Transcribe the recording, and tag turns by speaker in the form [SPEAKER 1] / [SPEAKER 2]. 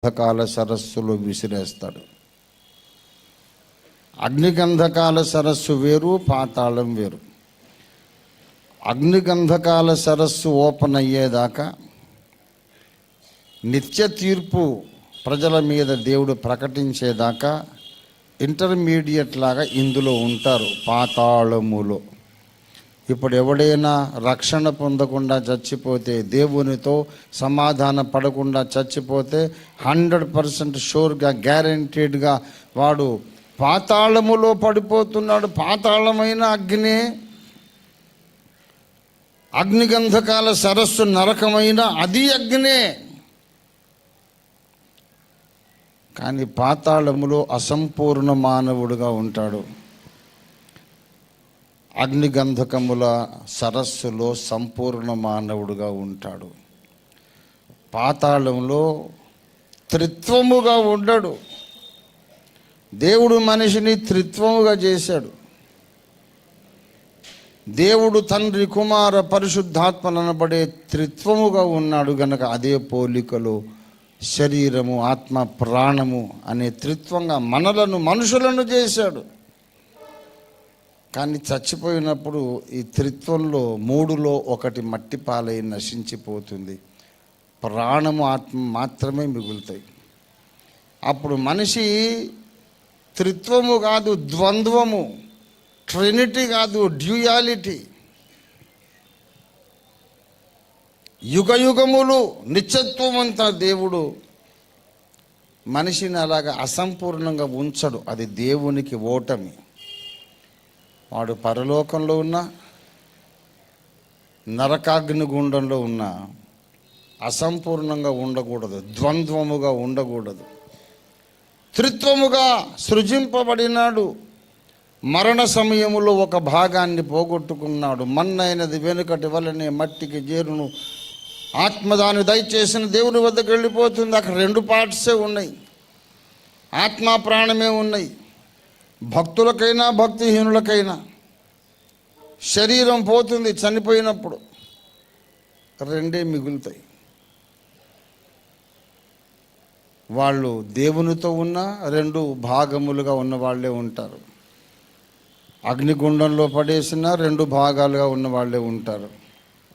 [SPEAKER 1] అగ్నిగంధకాల సరస్సులో విసిరేస్తాడు. అగ్నిగంధకాల సరస్సు వేరు, పాతాళం వేరు. అగ్నిగంధకాల సరస్సు ఓపెన్ అయ్యేదాకా, నిత్య తీర్పు ప్రజల మీద దేవుడు ప్రకటించేదాకా ఇంటర్మీడియట్ లాగా ఇందులో ఉంటారు, పాతాళములో. ఇప్పుడు ఎవడైనా రక్షణ పొందకుండా చచ్చిపోతే, దేవునితో సమాధాన పడకుండా చచ్చిపోతే 100% షూర్గా, గ్యారంటీడ్గా వాడు పాతాళములో పడిపోతున్నాడు. పాతాళమైన అగ్నే, అగ్నిగంధకాల సరస్సు నరకమైన అది అగ్నే. కానీ పాతాళములో అసంపూర్ణ మానవుడుగా ఉంటాడు. అగ్నిగంధకముల సరస్సులో సంపూర్ణ మానవుడుగా ఉంటాడు. పాతాళంలో త్రిత్వముగా ఉండడు. దేవుడు మనిషిని త్రిత్వముగా చేశాడు. దేవుడు తండ్రి, కుమార, పరిశుద్ధాత్మలు అనబడే త్రిత్వముగా ఉన్నాడు గనక అదే పోలికలో శరీరము, ఆత్మ, ప్రాణము అనే త్రిత్వంగా మనుషులను చేశాడు. కానీ చచ్చిపోయినప్పుడు ఈ త్రిత్వంలో 3లో 1 మట్టి పాలై నశించిపోతుంది. ప్రాణము, ఆత్మ మాత్రమే మిగులుతాయి. అప్పుడు మనిషి త్రిత్వము కాదు, ద్వంద్వము, ట్రినిటీ కాదు, డ్యూయాలిటీ, యుగయుగములు నిత్యత్వం అంతా దేవుడు మనిషిని అలాగా అసంపూర్ణంగా ఉంచడు. అది దేవునికి ఓటమి. వాడు పరలోకంలో ఉన్న, నరకాగ్నిగుండంలో ఉన్న అసంపూర్ణంగా ఉండకూడదు, ద్వంద్వముగా ఉండకూడదు. త్రిత్వముగా సృజింపబడినాడు. మరణ సమయములో ఒక భాగాన్ని పోగొట్టుకున్నాడు. మన్నైనది వెనుకటి వలనే మట్టికి చేరును. ఆత్మ దాన్ని దయచేసిన దేవుని వద్దకు వెళ్ళిపోతుంది. అక్కడ 2 పార్ట్సే ఉన్నాయి, ఆత్మ ప్రాణమే ఉన్నాయి. భక్తులకైనా భక్తిహీనులకైనా శరీరం పోతుంది, చనిపోయినప్పుడు 2 మిగులుతాయి. వాళ్ళు దేవునితో ఉన్న 2 భాగములుగా ఉన్న వాళ్ళే ఉంటారు. అగ్నిగుండంలో పడేసిన 2 భాగాలుగా ఉన్న వాళ్ళే ఉంటారు.